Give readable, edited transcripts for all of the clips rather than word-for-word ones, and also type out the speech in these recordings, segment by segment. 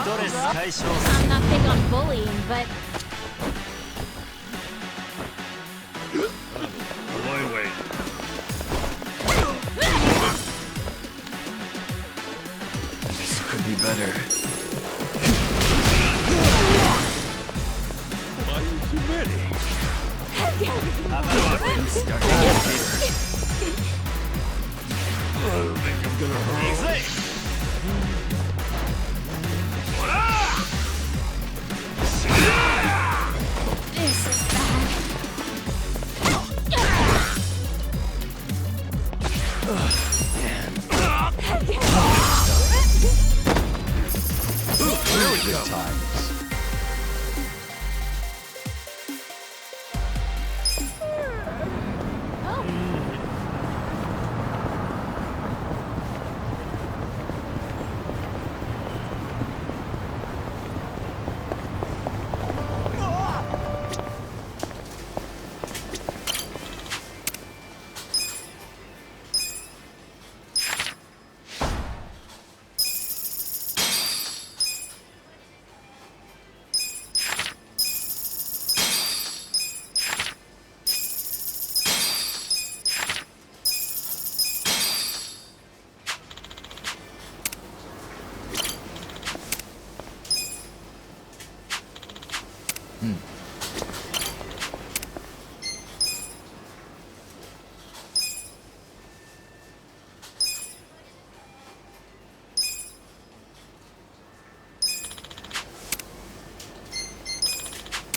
I'm not big on bullying, but This could be better. Why are you too ready? I don't think I'm gonna hurt. this is bad. Really good times.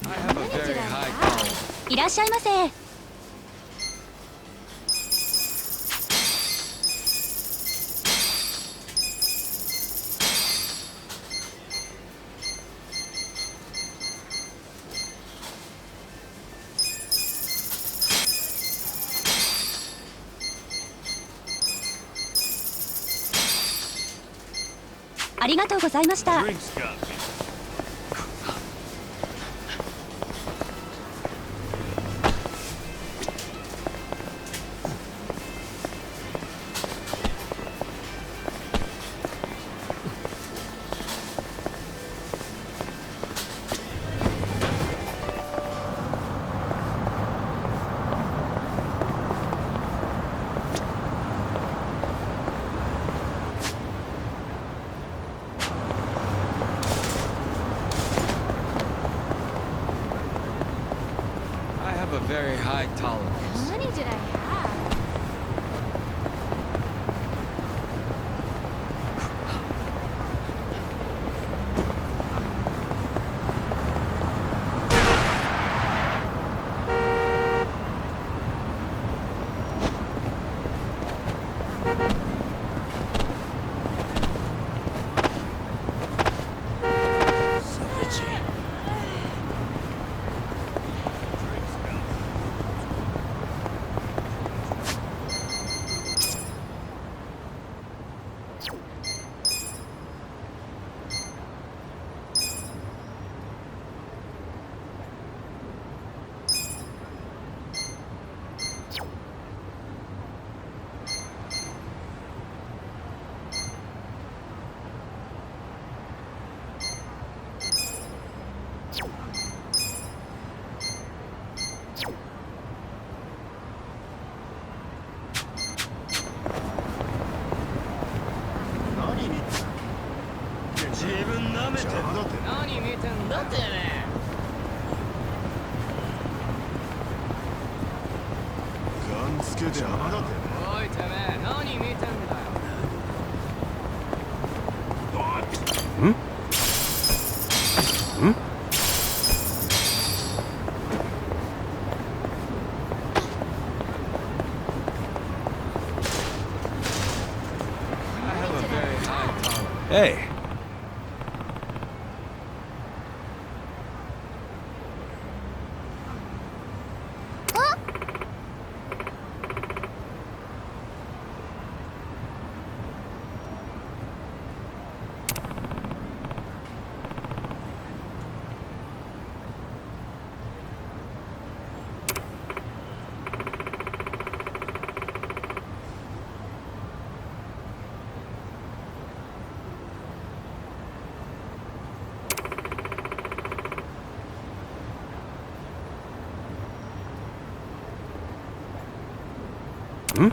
I have a very high tolerance. いらっしゃいませ。ありがとうございました。 Drinks got me. I have a very high tolerance. How many did I have? Hey. Hey.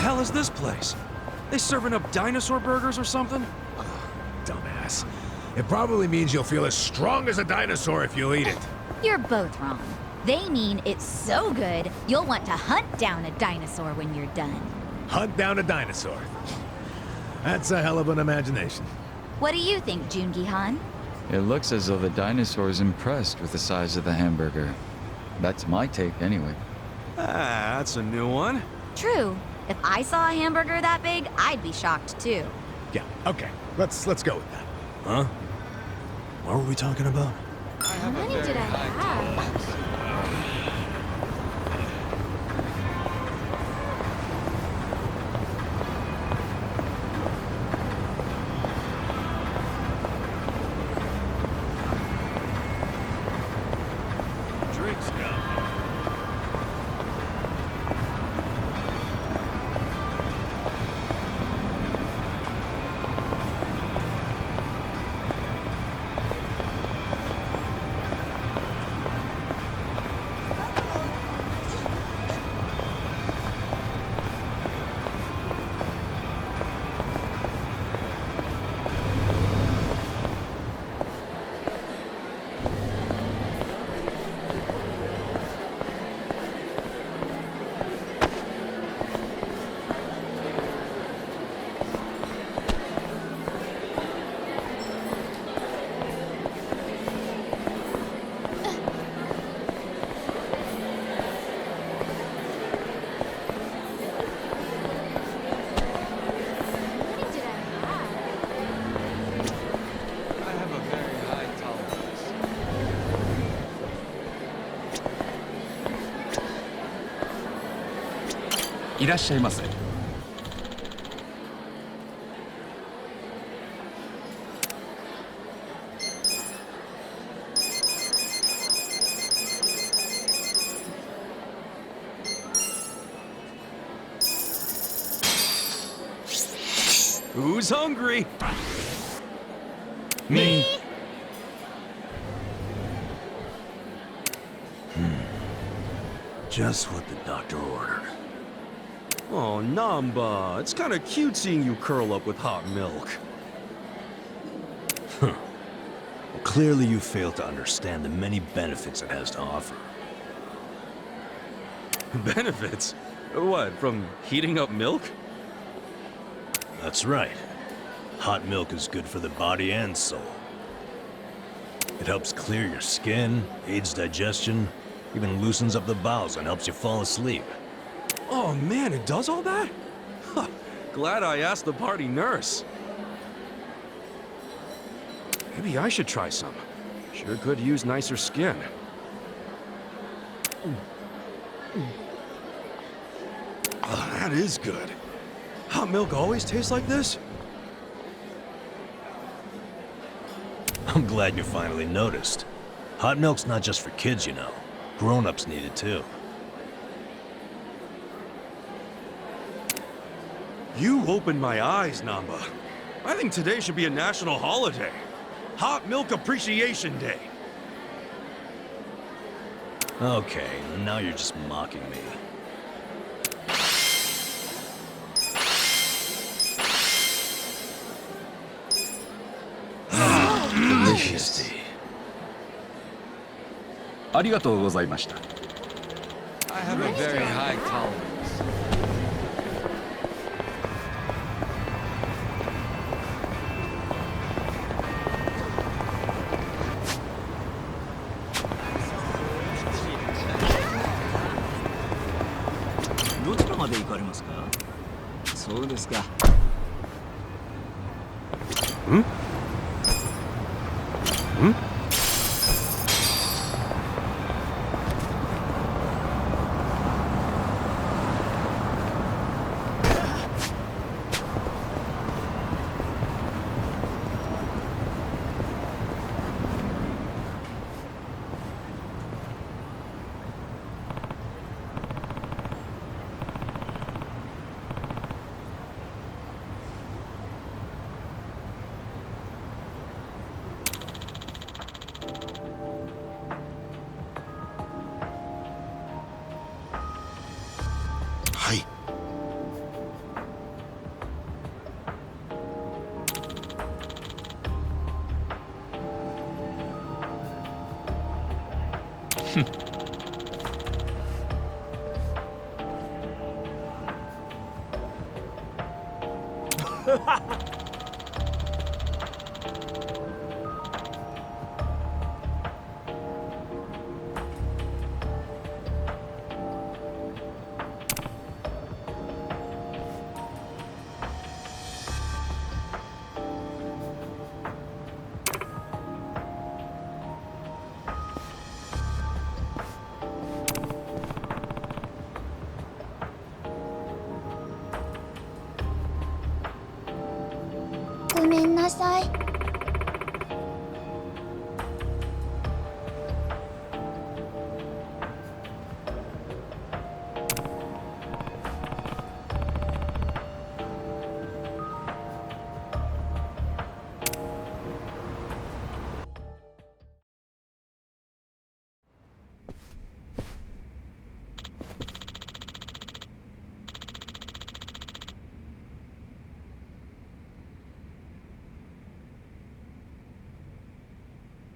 Hell is this place? They serving up dinosaur burgers or something? Dumbass. It probably means you'll feel as strong as a dinosaur if you eat it. You're both wrong. They mean it's so good, you'll want to hunt down a dinosaur when you're done. Hunt down a dinosaur. That's a hell of an imagination. What do you think, Jungi-han? It looks as though the dinosaur's impressed with the size of the hamburger. That's my take, anyway. Ah, that's a new one. True. If I saw a hamburger that big, I'd be shocked too. Yeah, okay. Let's go with that. Huh? What were we talking about? I have How a many very did I high have? tolerance. Drinks now. I have a very high tolerance. いらっしゃいませ。Who's hungry? Me. Just what the doctor ordered. Oh, Namba, it's kind of cute seeing you curl up with hot milk. Well, clearly you fail to understand the many benefits it has to offer. Benefits? What, from heating up milk? That's right. Hot milk is good for the body and soul. It helps clear your skin, aids digestion, even loosens up the bowels and helps you fall asleep. Oh man, it does all that? Huh, glad I asked the party nurse. Maybe I should try some. Sure could use nicer skin. Oh, that is good. Hot milk always tastes like this? I'm glad you finally noticed. Hot milk's not just for kids, you know. Grown-ups need it too. You opened my eyes, Namba. I think today should be a national holiday. Hot Milk Appreciation Day. Okay, now you're just mocking me. Delicious. ありがとうございました。 I have a very high tolerance. どちらまで行かれますか？そうですか。はい。ごめんなさい。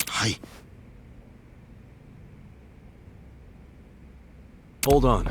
はい。 Hold on.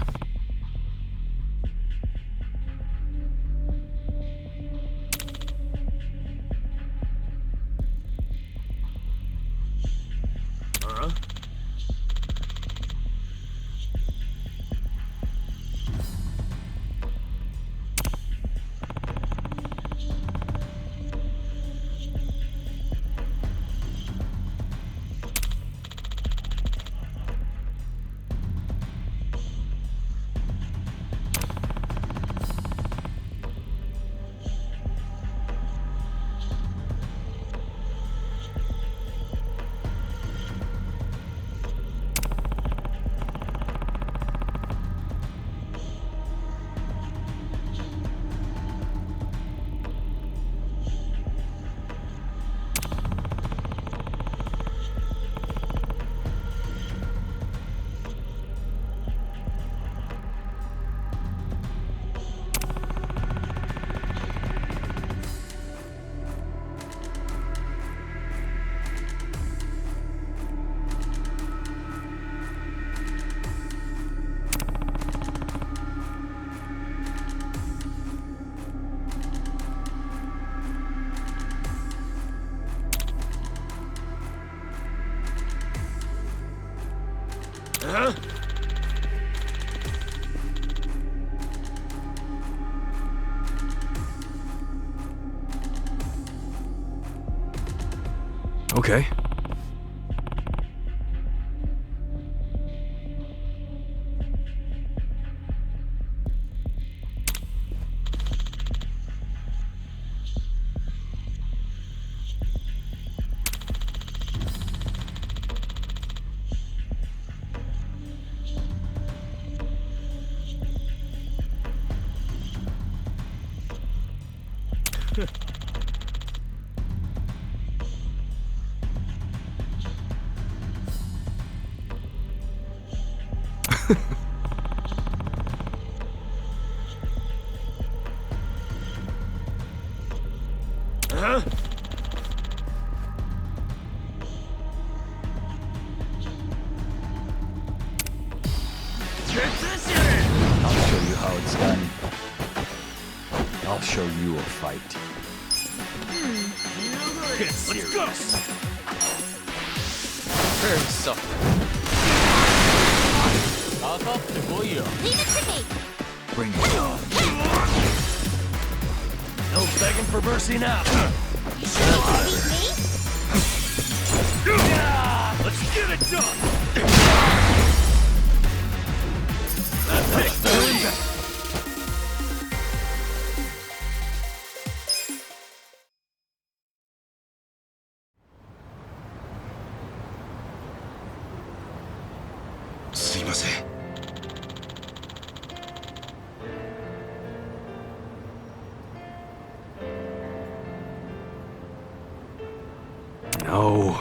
Huh? Okay. Huh? I'll show you how it's done. I'll show you a fight. Let's go! Very soft. Leave it to me. Bring it on. No begging for mercy now. You sure you can beat me? Let's get it done! That's it. No.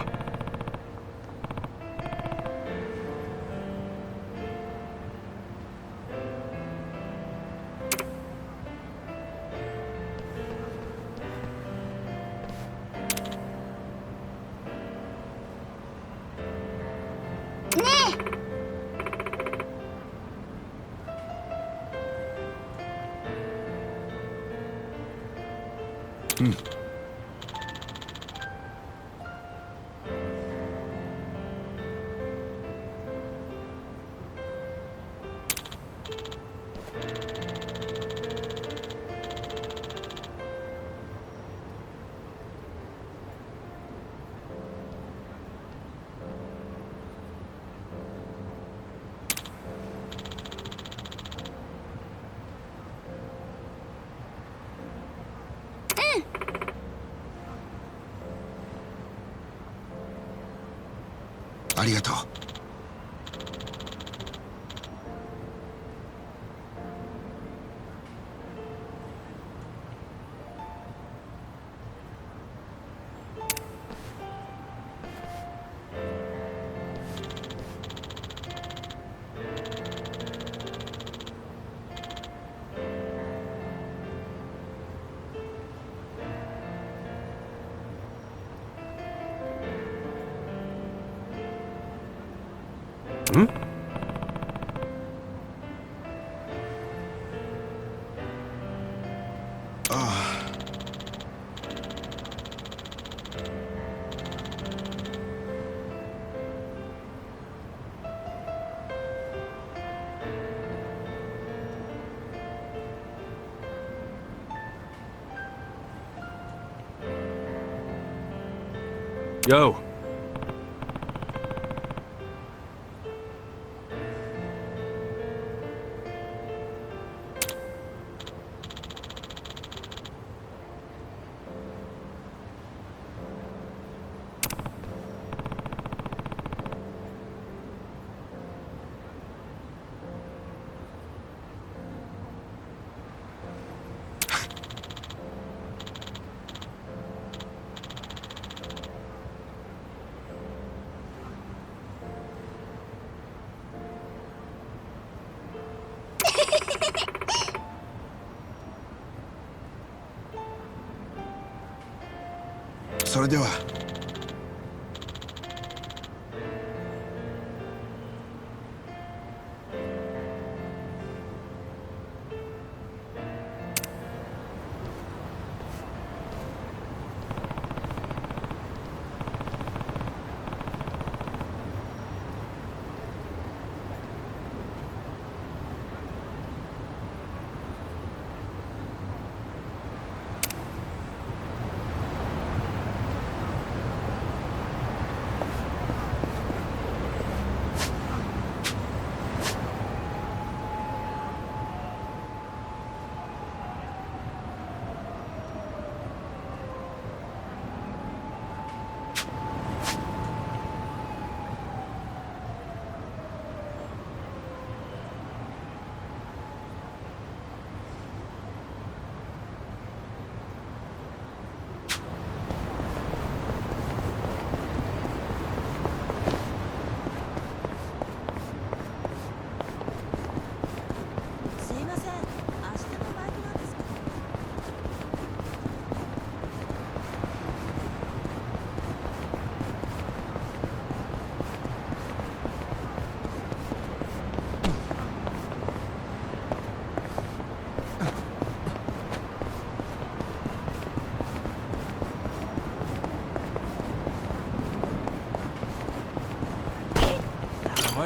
Yo.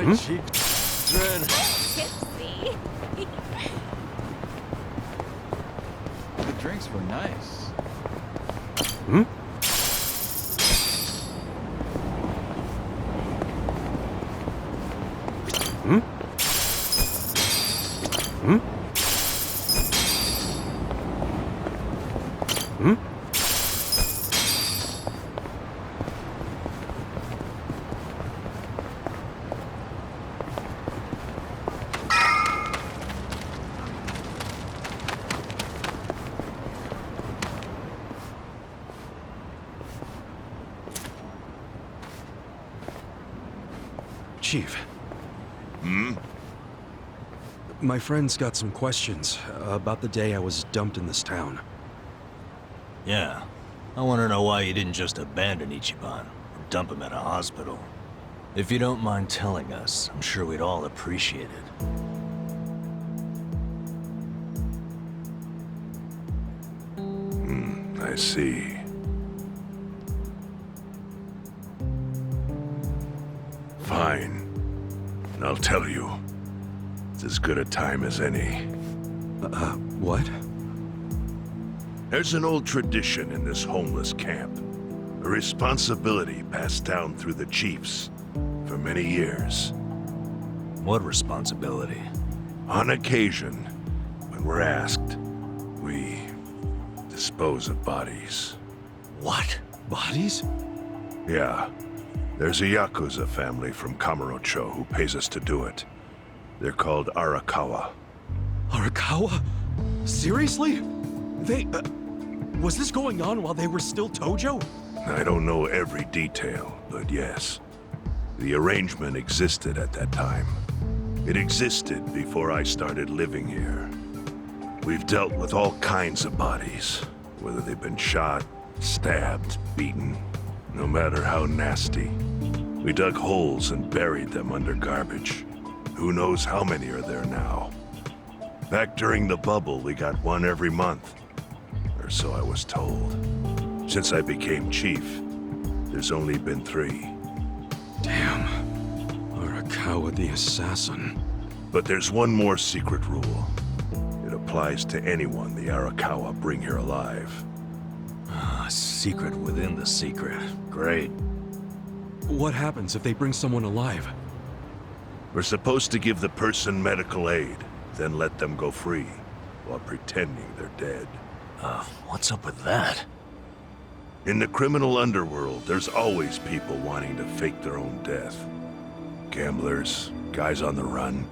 my cheek, Dren. Tipsy. The drinks were nice. Hmm? Hmm? Hmm? Hmm? Chief. My friend's got some questions about the day I was dumped in this town. Yeah. I want to know why you didn't just abandon Ichiban or dump him at a hospital. If you don't mind telling us, I'm sure we'd all appreciate it. I see. Fine. And I'll tell you. It's as good a time as any. What? There's an old tradition in this homeless camp. A responsibility passed down through the chiefs for many years. What responsibility? On occasion, when we're asked, we dispose of bodies. What? Bodies? Yeah. There's a Yakuza family from Kamurocho who pays us to do it. They're called Arakawa. Arakawa? Seriously? They, was this going on while they were still Tojo? I don't know every detail, but yes. The arrangement existed at that time. It existed before I started living here. We've dealt with all kinds of bodies, whether they've been shot, stabbed, beaten, no matter how nasty. We dug holes and buried them under garbage. Who knows how many are there now? Back during the bubble, we got one every month. Or so I was told. Since I became chief, there's only been 3. Damn. Arakawa the assassin. But there's one more secret rule. It applies to anyone the Arakawa bring here alive. A secret within the secret. Great. What happens if they bring someone alive? We're supposed to give the person medical aid, then let them go free, while pretending they're dead. What's up with that? In the criminal underworld, there's always people wanting to fake their own death. Gamblers, guys on the run,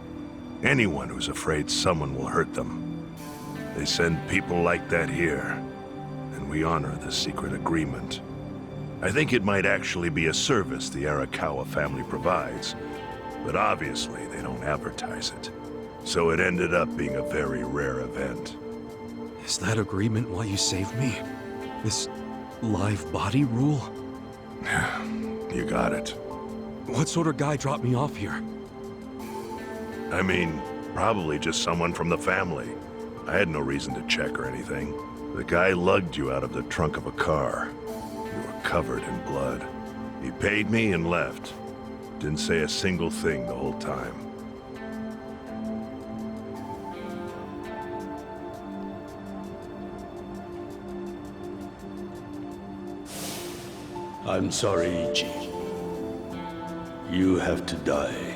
anyone who's afraid someone will hurt them. They send people like that here, and we honor the secret agreement. I think it might actually be a service the Arakawa family provides, but obviously they don't advertise it. So it ended up being a very rare event. Is that agreement why you saved me? This live body rule? You got it. What sort of guy dropped me off here? I mean, probably just someone from the family. I had no reason to check or anything. The guy lugged you out of the trunk of a car. You were covered in blood. He paid me and left. Didn't say a single thing the whole time. I'm sorry, Ichi. You have to die.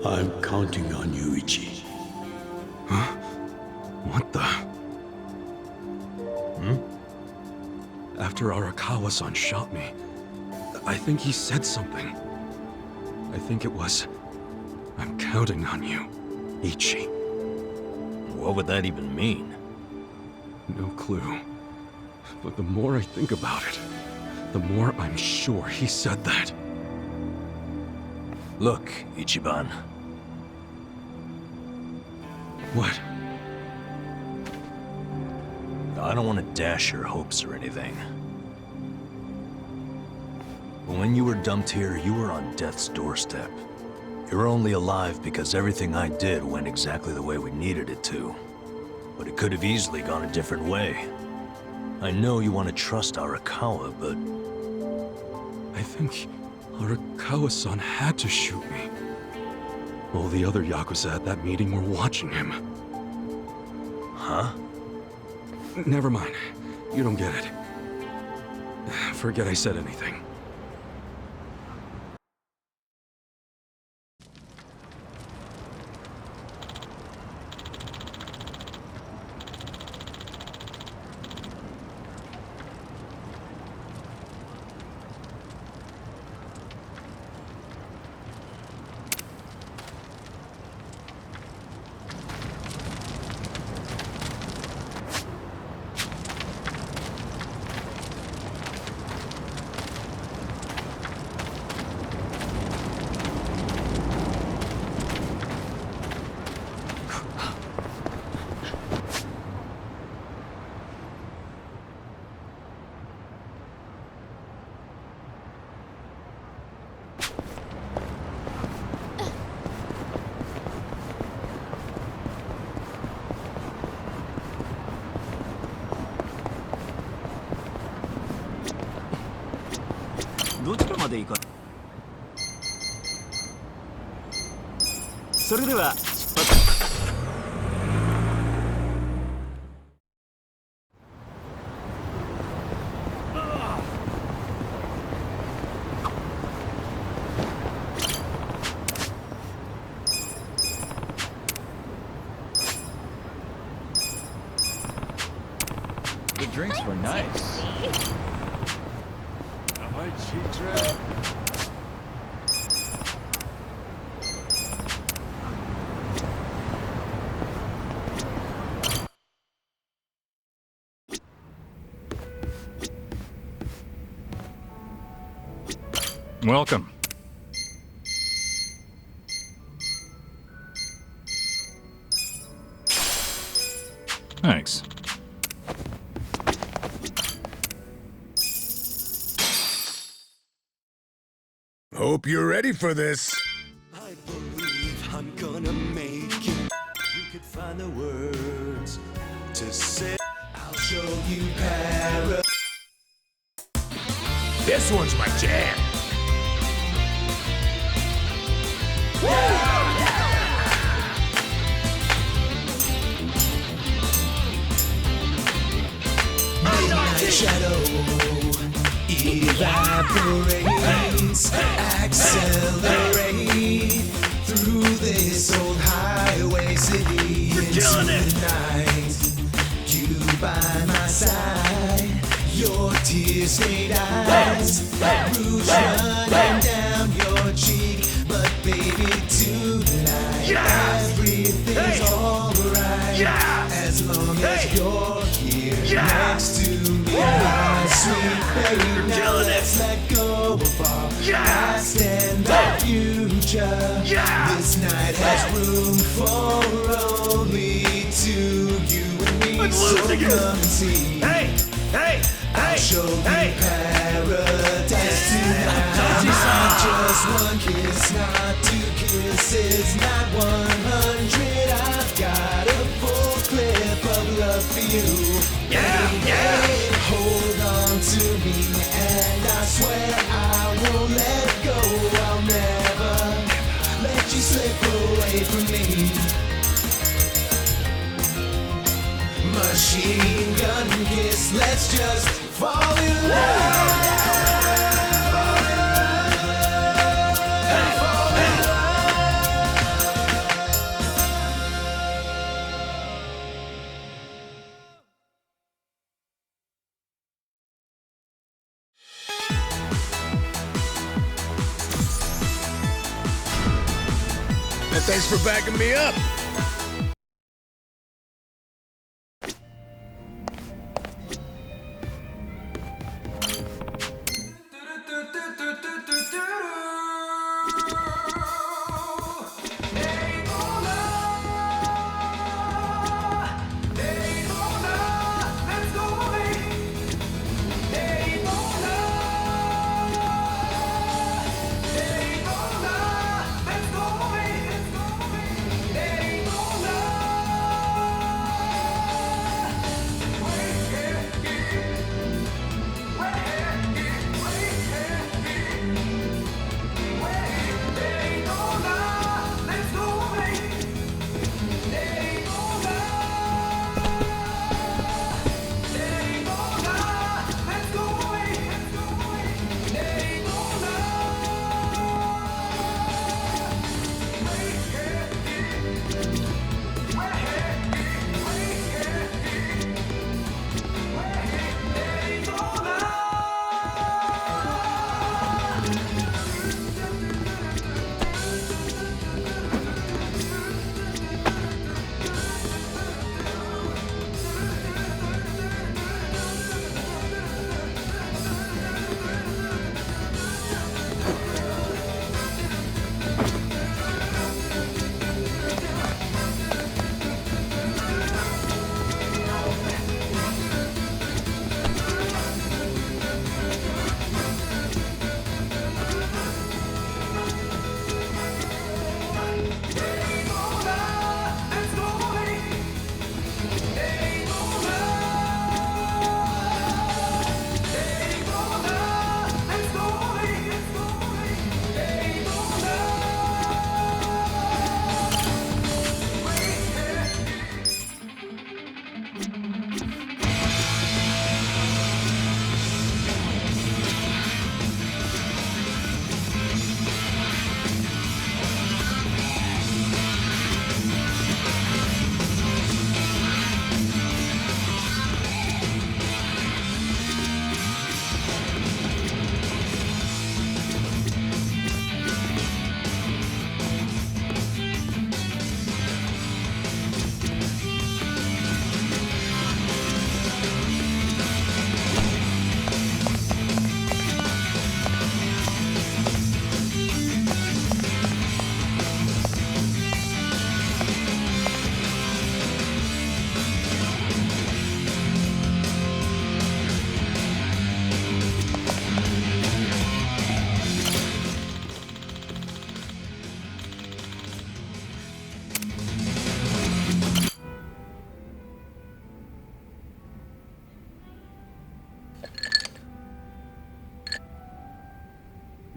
I'm counting on you, Ichi. Huh? What the? After Arakawa-san shot me, I think he said something. I think it was, I'm counting on you, Ichi. What would that even mean? No clue. But the more I think about it, the more I'm sure he said that. Look, Ichiban. What? I don't want to dash your hopes or anything. But when you were dumped here, you were on death's doorstep. You were only alive because everything I did went exactly the way we needed it to. But it could have easily gone a different way. I know you want to trust Arakawa, but... I think Arakawa-san had to shoot me. All the other Yakuza at that meeting were watching him. Huh? Never mind. You don't get it. Forget I said anything. The drinks were nice. Welcome. Thanks. Hope you're ready for this. I believe I'm gonna make it. You could find the words to say. I'll show you para. This one's my jam. Midnight shadow evaporates, accelerate through this old highway city into the night. You by my side, your tear-stained eyes, rouge running down your cheek. But baby, tonight everything's alright as long as you're here next to me, my sweet baby. Now let's let go of our past and our future. This night has room for only two, you and me. So come and see. I'll show you paradise tonight. Not just one kiss, not two kisses, not 100. I've got a full clip of love for you. Hold on to me, and I swear I won't let go. I'll never let you slip away from me. Machine gun kiss, let's just fall in love. And thanks for backing me up.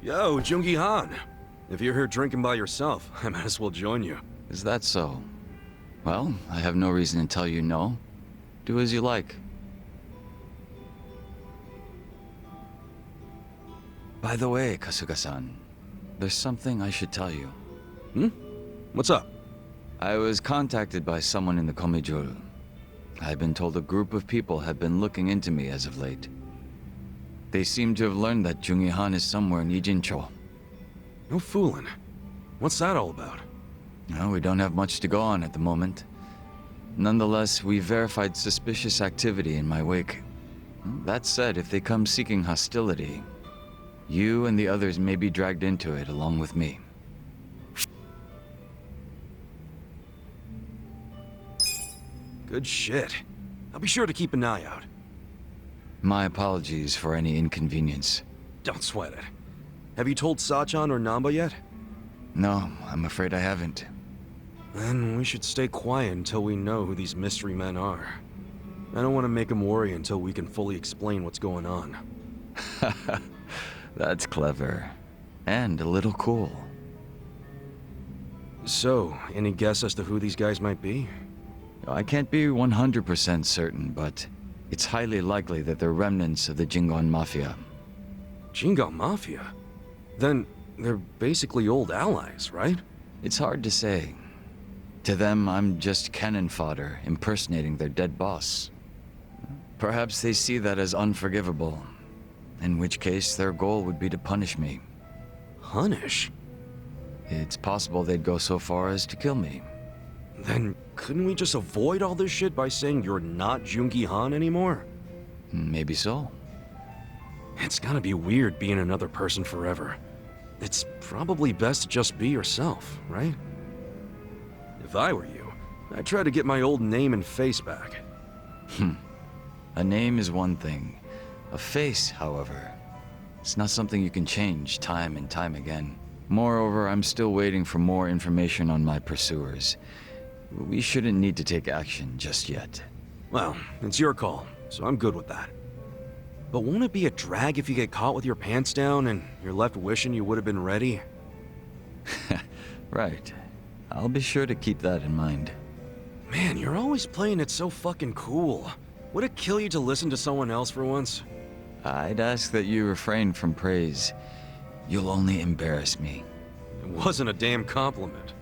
Yo, Jungi Han. If you're here drinking by yourself, I might as well join you. Is that so? Well, I have no reason to tell you no. Do as you like. By the way, Kasuga-san, there's something I should tell you. What's up? I was contacted by someone in the Komijuru. I've been told a group of people have been looking into me as of late. They seem to have learned that Jungi Han is somewhere in Ijincho. No fooling. What's that all about? No, we don't have much to go on at the moment. Nonetheless, we verified suspicious activity in my wake. That said, if they come seeking hostility, you and the others may be dragged into it along with me. Good shit. I'll be sure to keep an eye out. My apologies for any inconvenience. Don't sweat it. Have you told Sachan or Namba yet? No, I'm afraid I haven't. Then we should stay quiet until we know who these mystery men are. I don't want to make them worry until we can fully explain what's going on. That's clever. And a little cool. So, any guess as to who these guys might be? I can't be 100% certain, but it's highly likely that they're remnants of the Jingon Mafia. Jingon Mafia? Then they're basically old allies, right? It's hard to say. To them, I'm just cannon fodder, impersonating their dead boss. Perhaps they see that as unforgivable, in which case their goal would be to punish me. Punish? It's possible they'd go so far as to kill me. Then couldn't we just avoid all this shit by saying you're not Jungi Han anymore? Maybe so. It's gotta be weird being another person forever. It's probably best to just be yourself, right? If I were you, I'd try to get my old name and face back. A name is one thing. A face, however, it's not something you can change time and time again. Moreover, I'm still waiting for more information on my pursuers. We shouldn't need to take action just yet. Well, it's your call, so I'm good with that. But won't it be a drag if you get caught with your pants down and you're left wishing you would have been ready? Right. I'll be sure to keep that in mind. Man, you're always playing it so fucking cool. Would it kill you to listen to someone else for once? I'd ask that you refrain from praise. You'll only embarrass me. It wasn't a damn compliment.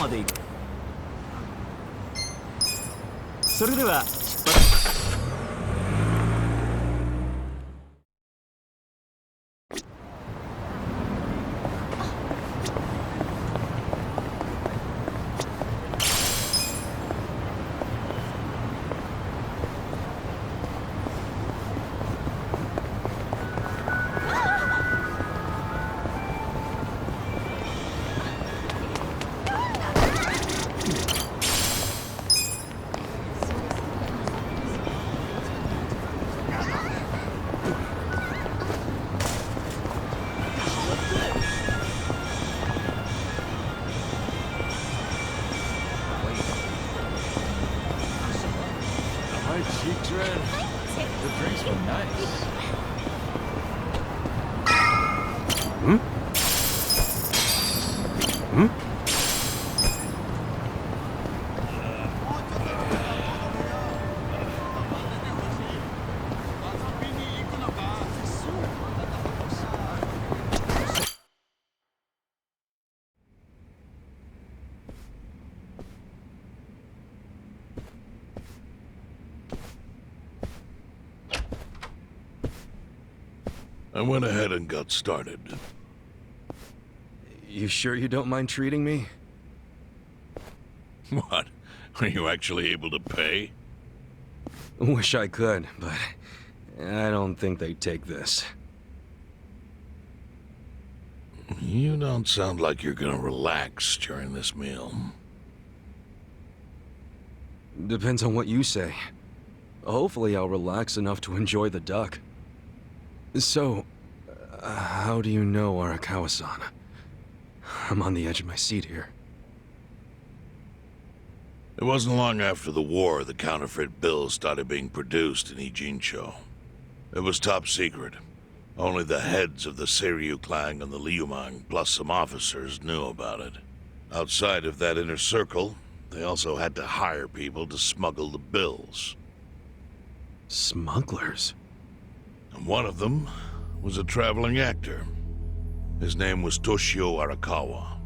まで行く。それでは出発。The drinks were nice. I went ahead and got started. You sure you don't mind treating me? What? Are you actually able to pay? Wish I could, but I don't think they'd take this. You don't sound like you're gonna relax during this meal. Depends on what you say. Hopefully I'll relax enough to enjoy the duck. So, how do you know Arakawa-san? I'm on the edge of my seat here. It wasn't long after the war the counterfeit bills started being produced in Ijincho. It was top secret. Only the heads of the Seiryu clan and the Liumang, plus some officers, knew about it. Outside of that inner circle, they also had to hire people to smuggle the bills. Smugglers? And one of them was a traveling actor. His name was Toshio Arakawa.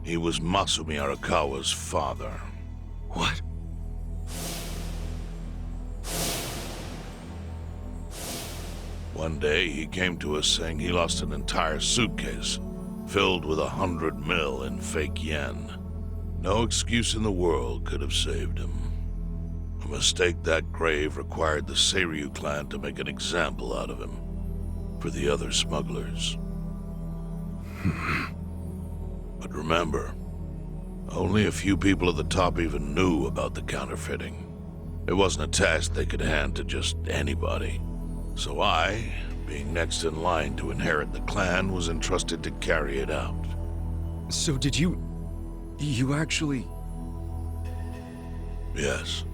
He was Masumi Arakawa's father. What? One day, he came to us saying he lost an entire suitcase filled with 100 mil in fake yen. No excuse in the world could have saved him. A mistake that grave required the Seiryu clan to make an example out of him for the other smugglers. But remember, only a few people at the top even knew about the counterfeiting. It wasn't a task they could hand to just anybody. So I, being next in line to inherit the clan, was entrusted to carry it out. So did you actually... Yes.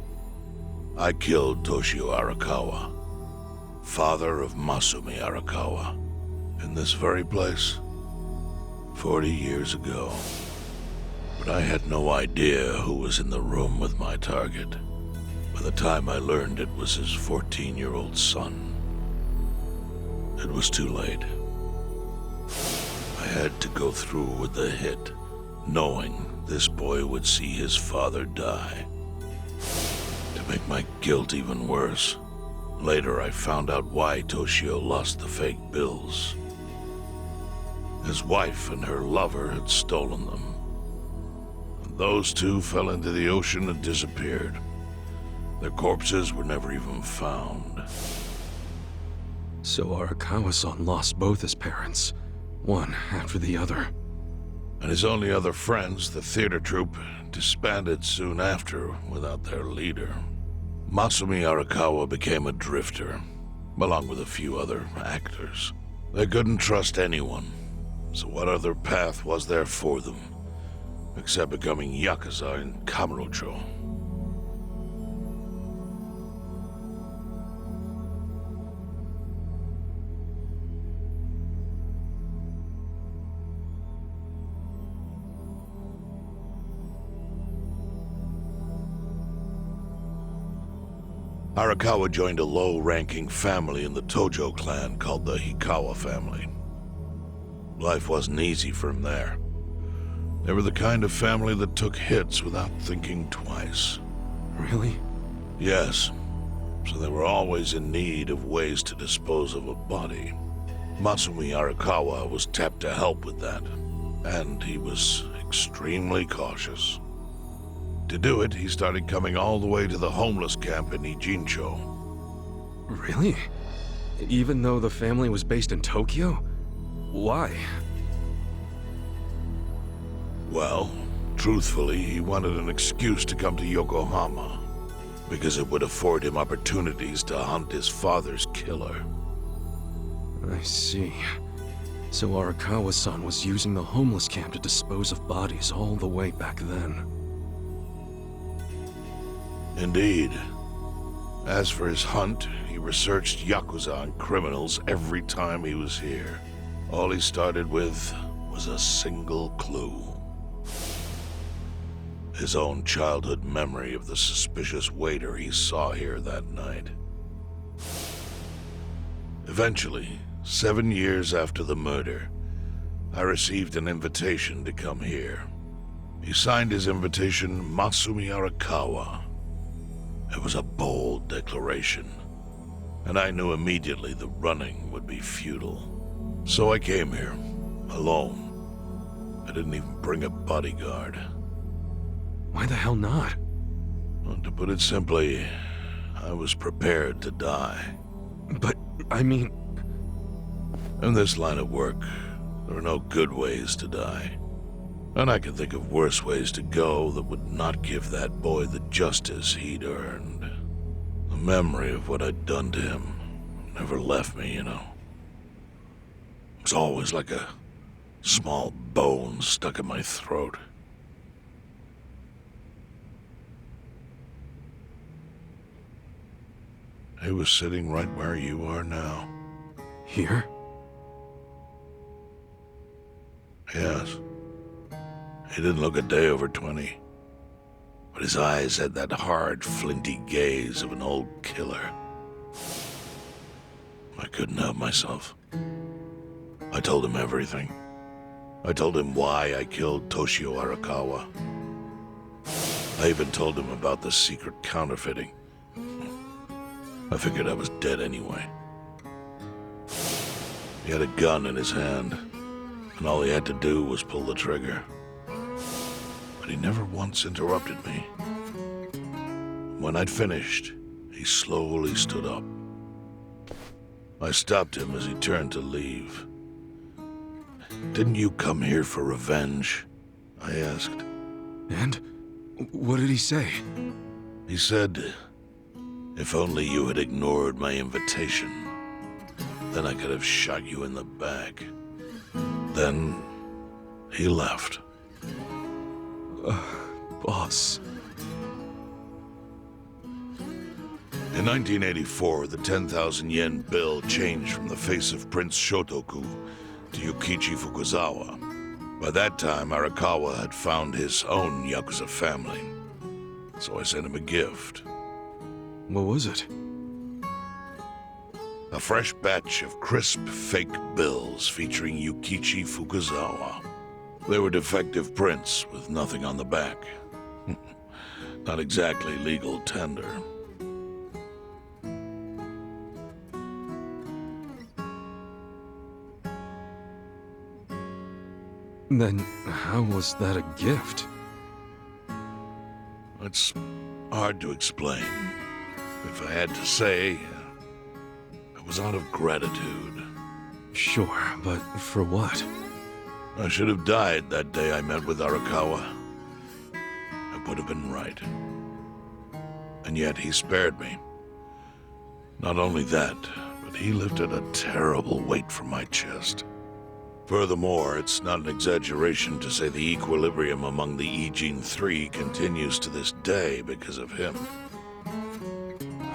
I killed Toshio Arakawa, father of Masumi Arakawa, in this very place, 40 years ago. But I had no idea who was in the room with my target. By the time I learned it was his 14-year-old son, it was too late. I had to go through with the hit, knowing this boy would see his father die. To make my guilt even worse, later I found out why Toshio lost the fake bills. His wife and her lover had stolen them. And those two fell into the ocean and disappeared. Their corpses were never even found. So Arakawa-san lost both his parents, one after the other. And his only other friends, the theater troupe, disbanded soon after without their leader. Masumi Arakawa became a drifter, along with a few other actors. They couldn't trust anyone, so what other path was there for them, except becoming Yakuza in Kamurocho? Arakawa joined a low-ranking family in the Tojo clan called the Hikawa family. Life wasn't easy for him there. They were the kind of family that took hits without thinking twice. Really? Yes. So they were always in need of ways to dispose of a body. Matsumi Arakawa was tapped to help with that, and he was extremely cautious. To do it, he started coming all the way to the homeless camp in Ijincho. Really? Even though the family was based in Tokyo? Why? Well, truthfully, he wanted an excuse to come to Yokohama, because it would afford him opportunities to hunt his father's killer. I see. So Arakawa-san was using the homeless camp to dispose of bodies all the way back then. Indeed. As for his hunt, he researched Yakuza and criminals every time he was here. All he started with was a single clue. His own childhood memory of the suspicious waiter he saw here that night. Eventually, 7 years after the murder, I received an invitation to come here. He signed his invitation Matsumi Arakawa. It was a bold declaration, and I knew immediately the running would be futile. So I came here, alone. I didn't even bring a bodyguard. Why the hell not? Well, to put it simply, I was prepared to die. But, I mean... In this line of work, there are no good ways to die. And I can think of worse ways to go that would not give that boy the justice he'd earned. The memory of what I'd done to him never left me, you know. It was always like a small bone stuck in my throat. He was sitting right where you are now. Here? Yes. He didn't look a day over 20. But his eyes had that hard, flinty gaze of an old killer. I couldn't help myself. I told him everything. I told him why I killed Toshio Arakawa. I even told him about the secret counterfeiting. I figured I was dead anyway. He had a gun in his hand, and all he had to do was pull the trigger. But he never once interrupted me. When I'd finished, he slowly stood up. I stopped him as he turned to leave. "Didn't you come here for revenge?" I asked. And? What did he say? He said, "If only you had ignored my invitation, then I could have shot you in the back." Then he left. Boss. In 1984, the 10,000 yen bill changed from the face of Prince Shotoku to Yukichi Fukuzawa. By that time, Arakawa had found his own Yakuza family. So I sent him a gift. What was it? A fresh batch of crisp, fake bills featuring Yukichi Fukuzawa. They were defective prints with nothing on the back. Not exactly legal tender. Then how was that a gift? It's hard to explain. If I had to say, it was out of gratitude. Sure, but for what? I should have died that day I met with Arakawa. It would have been right. And yet he spared me. Not only that, but he lifted a terrible weight from my chest. Furthermore, it's not an exaggeration to say the equilibrium among the Ijin Three continues to this day because of him.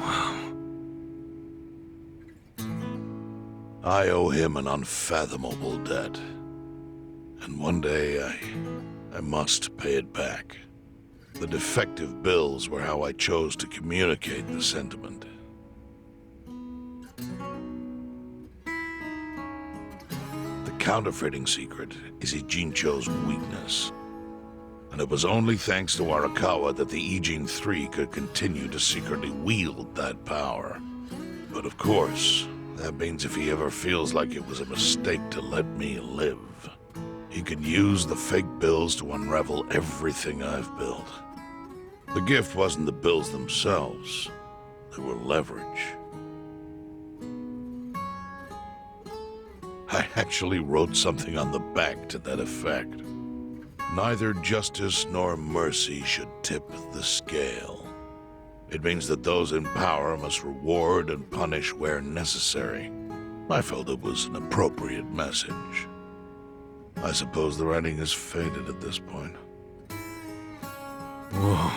Wow. I owe him an unfathomable debt. And one day I must pay it back. The defective bills were how I chose to communicate the sentiment. The counterfeiting secret is Ijincho's weakness. And it was only thanks to Arakawa that the Ijin 3 could continue to secretly wield that power. But of course, that means if he ever feels like it was a mistake to let me live, he can use the fake bills to unravel everything I've built. The gift wasn't the bills themselves. They were leverage. I actually wrote something on the back to that effect. Neither justice nor mercy should tip the scale. It means that those in power must reward and punish where necessary. I felt it was an appropriate message. I suppose the writing is faded at this point. Whoa.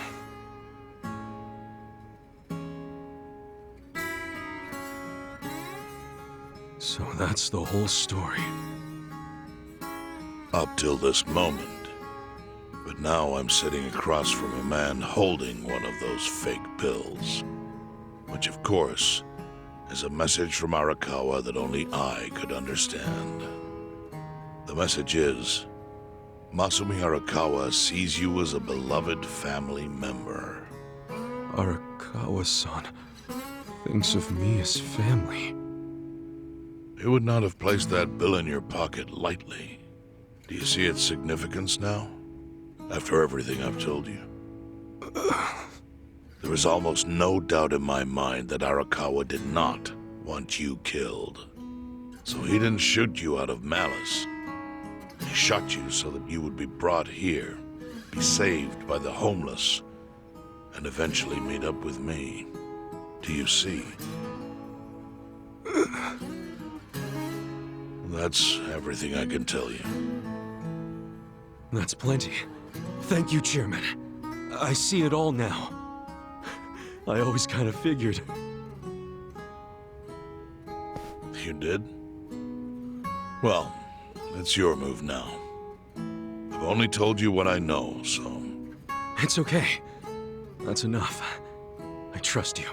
So that's the whole story. Up till this moment. But now I'm sitting across from a man holding one of those fake pills. Which, of course, is a message from Arakawa that only I could understand. The message is, Masumi Arakawa sees you as a beloved family member. Arakawa-san thinks of me as family. He would not have placed that bill in your pocket lightly. Do you see its significance now? After everything I've told you? There is almost no doubt in my mind that Arakawa did not want you killed. So he didn't shoot you out of malice. He shot you so that you would be brought here, be saved by the homeless, and eventually meet up with me. Do you see? That's everything I can tell you. That's plenty. Thank you, Chairman. I see it all now. I always kind of figured. You did? Well, it's your move now. I've only told you what I know, so... It's okay. That's enough. I trust you.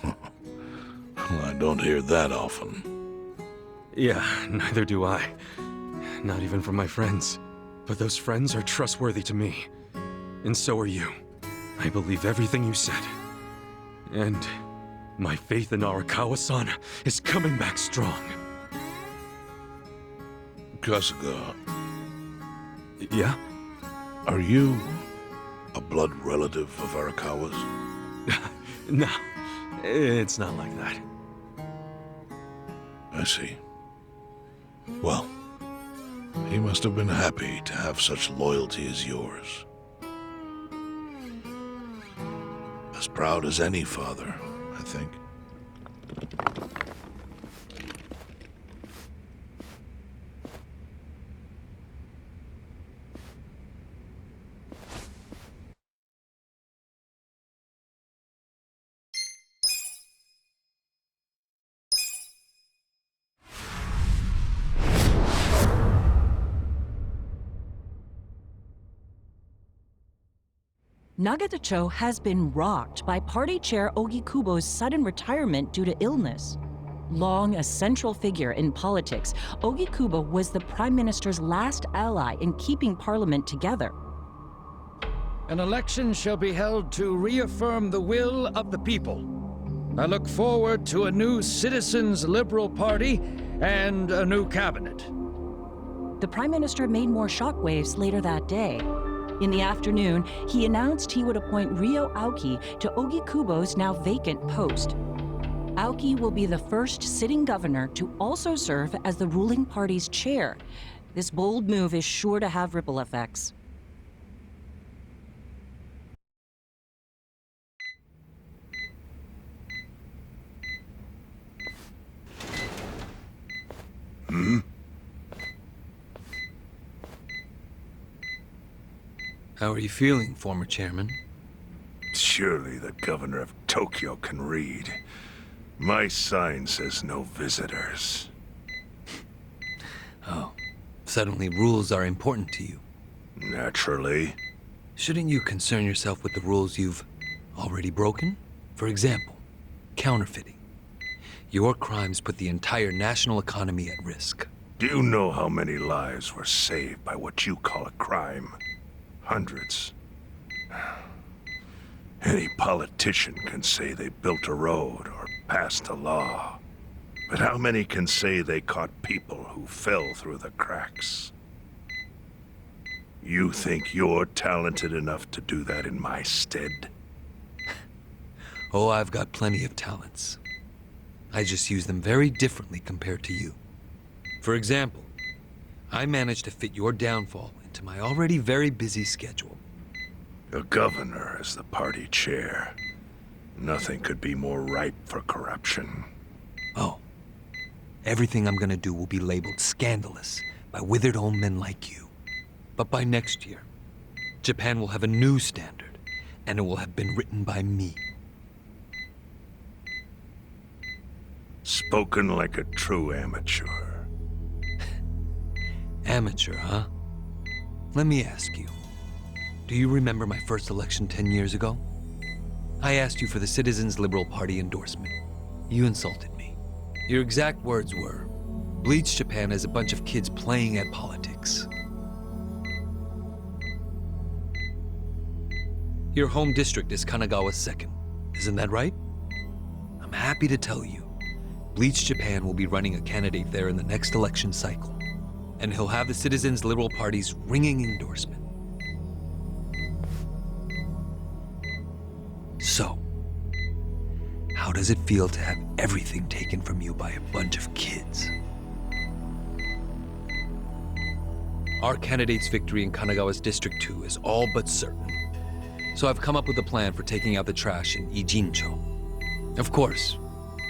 Well, I don't hear that often. Yeah, neither do I. Not even from my friends. But those friends are trustworthy to me. And so are you. I believe everything you said. And my faith in Arakawa-san is coming back strong. Kasuga, Yeah? are you a blood relative of Arakawa's? No, it's not like that. I see. Well, he must have been happy to have such loyalty as yours. As proud as any father, I think. Nagatacho has been rocked by party chair Ogikubo's sudden retirement due to illness. Long a central figure in politics, Ogikubo was the Prime Minister's last ally in keeping Parliament together. An election shall be held to reaffirm the will of the people. I look forward to a new Citizens Liberal Party and a new cabinet. The Prime Minister made more shockwaves later that day. In the afternoon, he announced he would appoint Ryo Aoki to Ogikubo's now vacant post. Aoki will be the first sitting governor to also serve as the ruling party's chair. This bold move is sure to have ripple effects. How are you feeling, former chairman? Surely the governor of Tokyo can read. My sign says no visitors. Oh, suddenly rules are important to you. Naturally. Shouldn't you concern yourself with the rules you've already broken? For example, counterfeiting. Your crimes put the entire national economy at risk. Do you know how many lives were saved by what you call a crime? Hundreds. Any politician can say they built a road or passed a law. But how many can say they caught people who fell through the cracks? You think you're talented enough to do that in my stead? Oh, I've got plenty of talents. I just use them very differently compared to you. For example, I managed to fit your downfall into my already very busy schedule. A governor as the party chair. Nothing could be more ripe for corruption. Oh. Everything I'm gonna do will be labeled scandalous by withered old men like you. But by next year, Japan will have a new standard, and it will have been written by me. Spoken like a true amateur. Amateur, huh? Let me ask you. Do you remember my first election 10 years ago? I asked you for the Citizens Liberal Party endorsement. You insulted me. Your exact words were, "Bleach Japan is a bunch of kids playing at politics." Your home district is Kanagawa's second. Isn't that right? I'm happy to tell you, Bleach Japan will be running a candidate there in the next election cycle. And he'll have the Citizens Liberal Party's ringing endorsement. So, how does it feel to have everything taken from you by a bunch of kids? Our candidate's victory in Kanagawa's District 2 is all but certain. So I've come up with a plan for taking out the trash in Ijincho. Of course,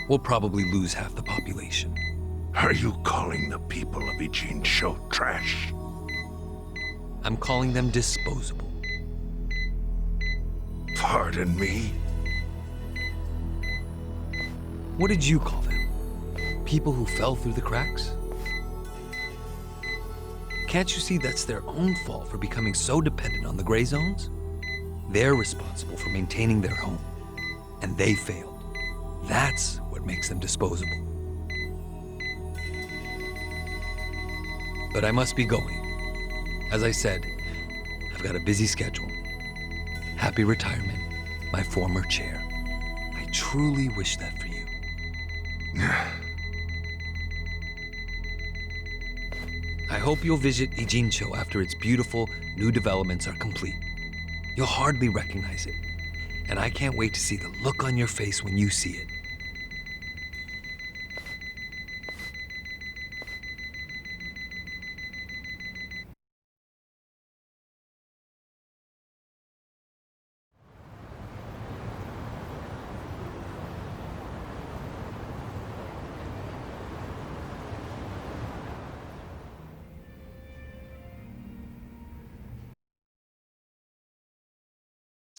we'll probably lose half the population. Are you calling the people of Ijincho trash? I'm calling them disposable. Pardon me? What did you call them? People who fell through the cracks? Can't you see that's their own fault for becoming so dependent on the gray zones? They're responsible for maintaining their home, and they failed. That's what makes them disposable. But I must be going. As I said, I've got a busy schedule. Happy retirement, my former chair. I truly wish that for you. I hope you'll visit Ijincho after its beautiful new developments are complete. You'll hardly recognize it, and I can't wait to see the look on your face when you see it.